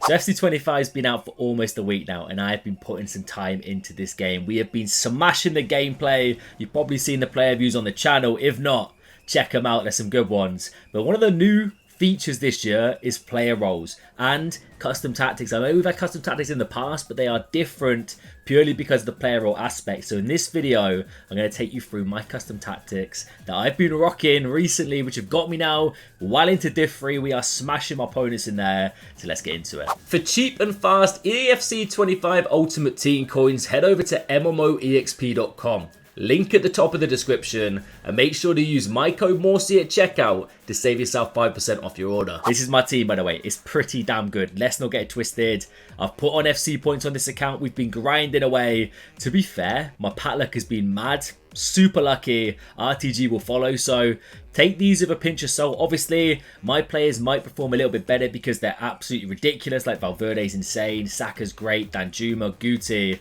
So FC25 has been out for almost a week now, and I have been putting some time into this game. We have been smashing the gameplay. You've probably seen the player views on the channel. If not, check them out. There's some good ones. But one of the new features this year is player roles and custom tactics. I know we've had custom tactics in the past, but they are different purely because of the player role aspect. So in this video, I'm going to take you through my custom tactics that I've been rocking recently, which have got me now well into Div 3. We are smashing my opponents in there, so let's get into it. For cheap and fast EAFC 25 Ultimate Team coins, head over to MMOEXP.com. Link at the top of the description, and make sure to use my code Morsey at checkout to save yourself 5% off your order. This is my team, by the way. It's pretty damn good. Let's not get it twisted. I've put on FC points on this account. We've been grinding away. To be fair, my pat luck has been mad. Super lucky. RTG will follow, so take these with a pinch of salt. Obviously, my players might perform a little bit better because they're absolutely ridiculous. Like Valverde's insane, Saka's great, Danjuma, Guti.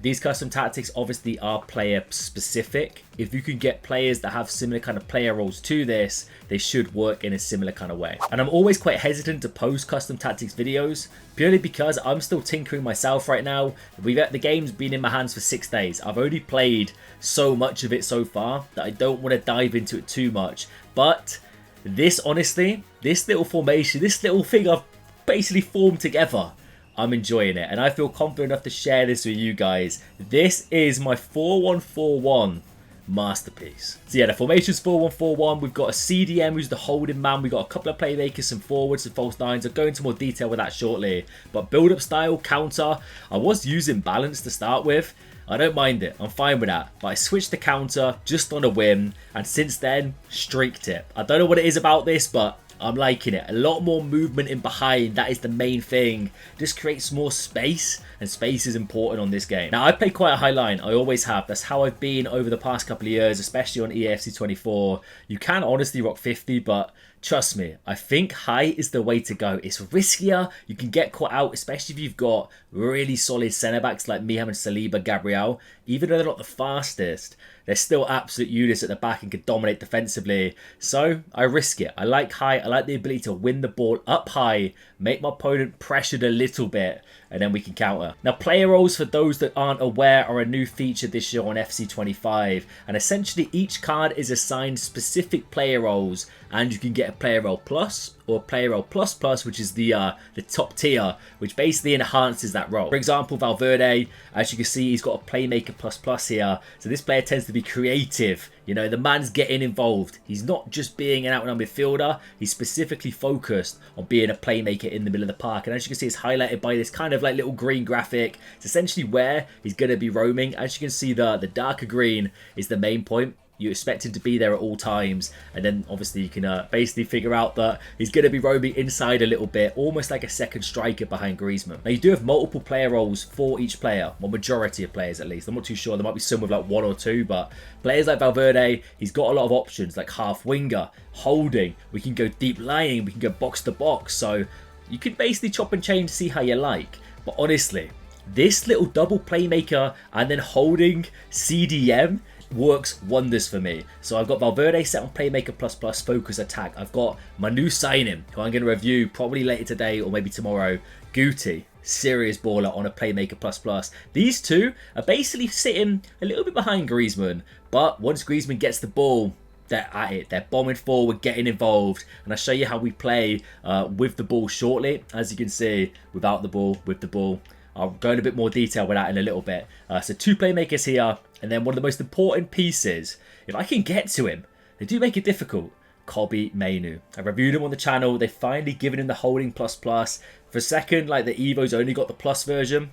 These custom tactics obviously are player specific. If you can get players that have similar kind of player roles to this, they should work in a similar kind of way. And I'm always quite hesitant to post custom tactics videos purely because I'm still tinkering myself right now. The game's been in my hands for 6 days. I've only played so much of it so far that I don't want to dive into it too much. But this, honestly, this little formation, this little thing I've basically formed together, I'm enjoying it, and I feel confident enough to share this with you guys. This is my 4-1-4-1 masterpiece. So yeah, the formation's 4-1-4-1. We've got a CDM who's the holding man. We've got a couple of playmakers, some forwards, some false nines. I'll go into more detail with that shortly. But build-up style, counter. I was using balance to start with. I don't mind it. I'm fine with that. But I switched to counter just on a whim, and since then, streak tip. I don't know what it is about this, but I'm liking it. A lot more movement in behind. That is the main thing. Just creates more space, and space is important on this game. Now, I play quite a high line. I always have. That's how I've been over the past couple of years, especially on EAFC 24. You can honestly rock 50, but trust me, I think high is the way to go. It's riskier. You can get caught out, especially if you've got really solid centre-backs like me having Saliba, Gabriel. Even though they're not the fastest, they're still absolute units at the back and can dominate defensively. So I risk it. I like high. I like the ability to win the ball up high, make my opponent pressured a little bit, and then we can counter. Now, player roles, for those that aren't aware, are a new feature this year on FC 25. And essentially, each card is assigned specific player roles, and you can get a player role plus or player role plus plus, which is the top tier, which basically enhances that role. For example, Valverde, as you can see, he's got a playmaker plus plus here. So this player tends to be creative. You know, the man's getting involved. He's not just being an out-and-out midfielder. He's specifically focused on being a playmaker in the middle of the park. And as you can see, it's highlighted by this kind of like little green graphic. It's essentially where he's going to be roaming. As you can see, the darker green is the main point. You expect him to be there at all times, and then obviously you can basically figure out that he's going to be roaming inside a little bit, almost like a second striker behind Griezmann. Now, you do have multiple player roles for each player, or majority of players at least. I'm not too sure. There might be some with like 1 or 2, but players like Valverde, he's got a lot of options, like half winger, holding. We can go deep lying, we can go box to box. So you can basically chop and change to see how you like. But honestly, this little double playmaker and then holding CDM works wonders for me. So I've got Valverde set on playmaker plus plus focus attack. I've got my new signing, who I'm going to review probably later today or maybe tomorrow, Guti, serious baller on a playmaker plus plus. These two are basically sitting a little bit behind Griezmann, but once Griezmann gets the ball, they're at it. They're bombing forward, getting involved, and I'll show you how we play with the ball shortly. As you can see, without the ball, with the ball. I'll go in a bit more detail with that in a little bit. So 2 playmakers here, and then one of the most important pieces, if I can get to him, they do make it difficult, Kobe Mainu. I reviewed him on the channel. They've finally given him the holding plus plus. For a second, like the Evo's only got the plus version.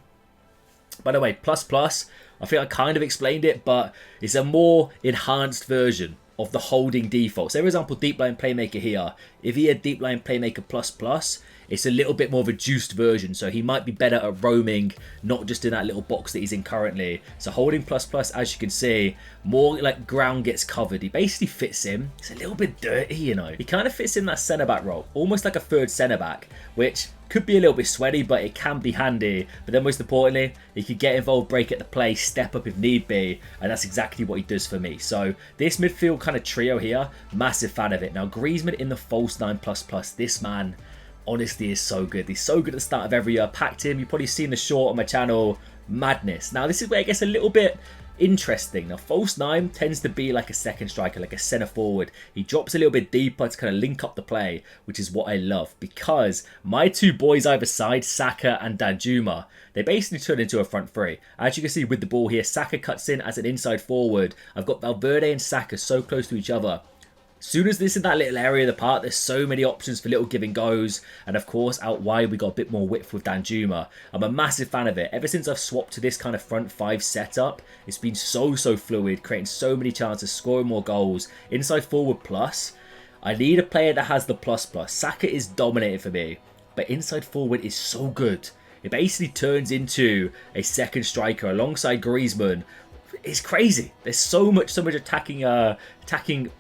By the way, plus plus, I think I kind of explained it, but it's a more enhanced version of the holding default. So for example, deep line playmaker here, if he had deep line playmaker plus plus, it's a little bit more of a juiced version, so he might be better at roaming, not just in that little box that he's in currently. So holding plus plus, as you can see, more like ground gets covered. He basically fits in. It's a little bit dirty, you know. He kind of fits in that centre back role, almost like a third centre back, which could be a little bit sweaty, but it can be handy. But then most importantly, he could get involved, break at the play, step up if need be, and that's exactly what he does for me. So this midfield kind of trio here, massive fan of it. Now Griezmann in the false 9++, this man honestly is so good. He's so good at the start of every year. Packed him. You've probably seen the short on my channel. Madness. Now, this is where it gets a little bit interesting. Now, false 9 tends to be like a second striker, like a centre forward. He drops a little bit deeper to kind of link up the play, which is what I love, because my two boys either side, Saka and Danjuma, they basically turn into a front three. As you can see with the ball here, Saka cuts in as an inside forward. I've got Valverde and Saka so close to each other. As soon as this is that little area of the park, there's so many options for little give and goes. And of course, out wide, we got a bit more width with Danjuma. I'm a massive fan of it. Ever since I've swapped to this kind of front 5 setup, it's been so fluid, creating so many chances, scoring more goals. Inside forward plus, I need a player that has the plus. Saka is dominated for me, but inside forward is so good. It basically turns into a second striker alongside Griezmann. It's crazy. There's so much attacking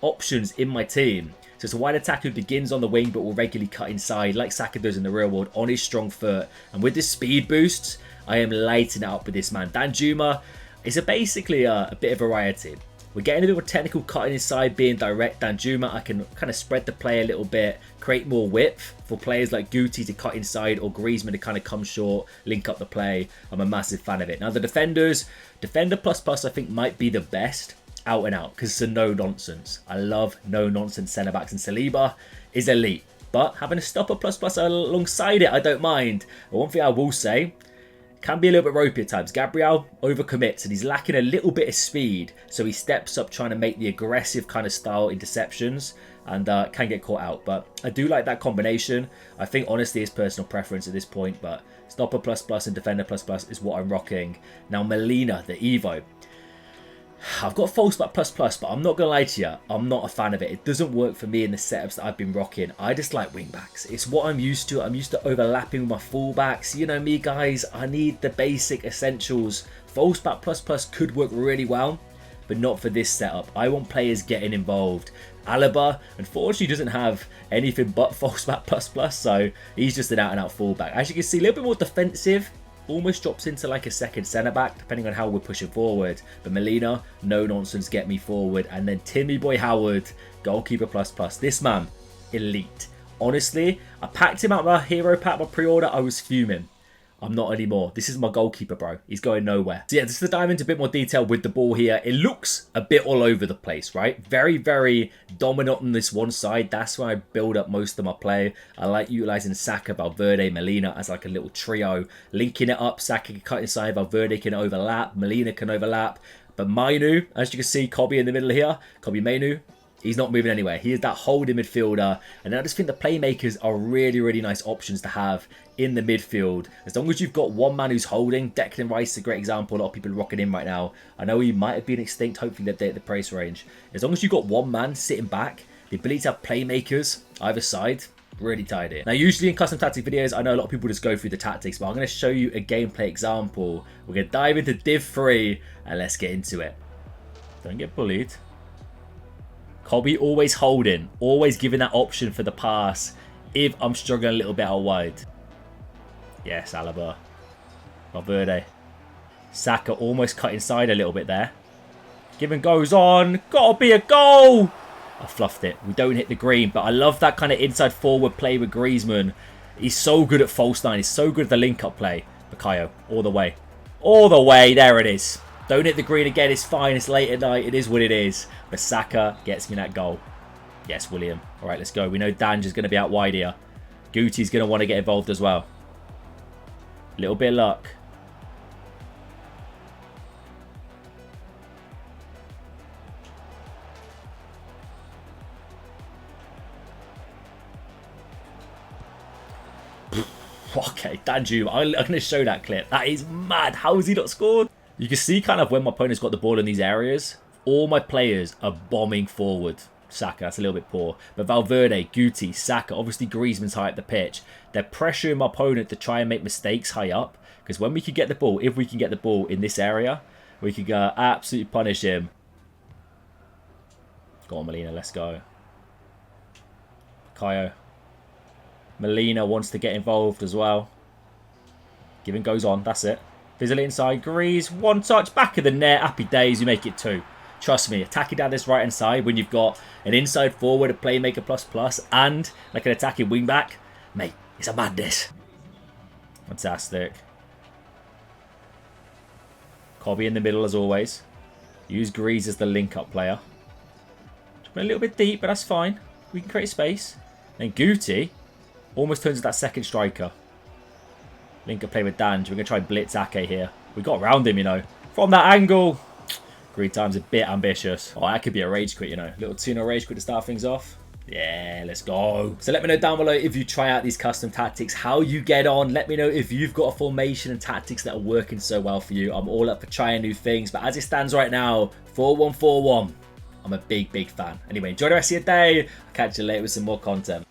options in my team. So it's a wide attacker who begins on the wing but will regularly cut inside like Saka does in the real world on his strong foot. And with this speed boost, I am lighting it up with this man. Danjuma is basically a bit of variety. We're getting a little technical cutting inside, being direct. Danjuma, I can kind of spread the play a little bit, create more width for players like Guti to cut inside or Griezmann to kind of come short, link up the play. I'm a massive fan of it. Now the defenders, Defender plus I think might be the best out and out because it's a no-nonsense. I love no-nonsense centre-backs, and Saliba is elite. But having a stopper plus alongside it, I don't mind. But one thing I will say, can be a little bit ropey at times. Gabriel overcommits and he's lacking a little bit of speed. So he steps up trying to make the aggressive kind of style interceptions and can get caught out. But I do like that combination. I think honestly it's personal preference at this point. But stopper plus and defender plus is what I'm rocking. Now Molina, the Evo. I've got false back plus, but I'm not going to lie to you. I'm not a fan of it. It doesn't work for me in the setups that I've been rocking. I just like wingbacks. It's what I'm used to. I'm used to overlapping with my fullbacks. You know me, guys. I need the basic essentials. False back plus could work really well, but not for this setup. I want players getting involved. Alaba, unfortunately, doesn't have anything but false back plus, so he's just an out-and-out fullback. As you can see, a little bit more defensive. Almost drops into like a second centre-back, depending on how we're pushing forward. But Molina, no nonsense, get me forward. And then Timmy Boy Howard, goalkeeper plus. This man, elite. Honestly, I packed him out my hero pack, my pre-order. I was fuming. I'm not anymore. This is my goalkeeper, bro. He's going nowhere. So yeah, just to dive into a bit more detail with the ball here. It looks a bit all over the place, right? Very dominant on this one side. That's where I build up most of my play. I like utilizing Saka, Valverde, Molina as like a little trio. Linking it up. Saka can cut inside. Valverde can overlap. Molina can overlap. But Mainu, as you can see, Kobe in the middle here. Kobe Mainu. He's not moving anywhere. He is that holding midfielder. And I just think the playmakers are really nice options to have in the midfield. As long as you've got one man who's holding. Declan Rice is a great example. A lot of people are rocking in right now. I know he might have been extinct. Hopefully they've updated the price range. As long as you've got one man sitting back, the ability to have playmakers either side, really tied in. Now, usually in custom tactic videos, I know a lot of people just go through the tactics, but I'm going to show you a gameplay example. We're going to dive into Div 3 and let's get into it. Don't get bullied. Kobe always holding, always giving that option for the pass if I'm struggling a little bit out wide. Yes, Alaba. Valverde. Saka almost cut inside a little bit there. Given goes on. Gotta be a goal! I fluffed it. We don't hit the green, but I love that kind of inside forward play with Griezmann. He's so good at false nine. He's so good at the link-up play. Bukayo, all the way. All the way. There it is. Don't hit the green again. It's fine. It's late at night. It is what it is. But Saka gets me that goal. Yes, William. All right, let's go. We know Danj is going to be out wide here. Guti's going to want to get involved as well. A little bit of luck. Okay, Danju. I'm going to show that clip. That is mad. How has he not scored? You can see kind of when my opponent's got the ball in these areas, all my players are bombing forward. Saka, that's a little bit poor. But Valverde, Guti, Saka, obviously Griezmann's high up the pitch. They're pressuring my opponent to try and make mistakes high up. Because when we can get the ball, if we can get the ball in this area, we can go absolutely punish him. Go on, Molina, let's go. Kayo. Molina wants to get involved as well. Giving goes on, that's it. Fizzle inside, Grease, one touch, back of the net, happy days, you make it 2. Trust me, attacking down this right hand side when you've got an inside forward, a playmaker plus, and like an attacking wing back, mate, It's a madness. Fantastic. Cobby in the middle as always. Use Grease as the link-up player. Just went a little bit deep, but that's fine. We can create space. Then Guti almost turns into that second striker. Link-up play with Danj. We're going to try blitz Ake here. We got around him, you know. From that angle. Green time's a bit ambitious. Oh, that could be a rage quit, you know. Little 2-0 rage quit to start things off. Yeah, let's go. So let me know down below if you try out these custom tactics, how you get on. Let me know if you've got a formation and tactics that are working so well for you. I'm all up for trying new things. But as it stands right now, 4-1-4-1. I'm a big fan. Anyway, enjoy the rest of your day. I'll catch you later with some more content.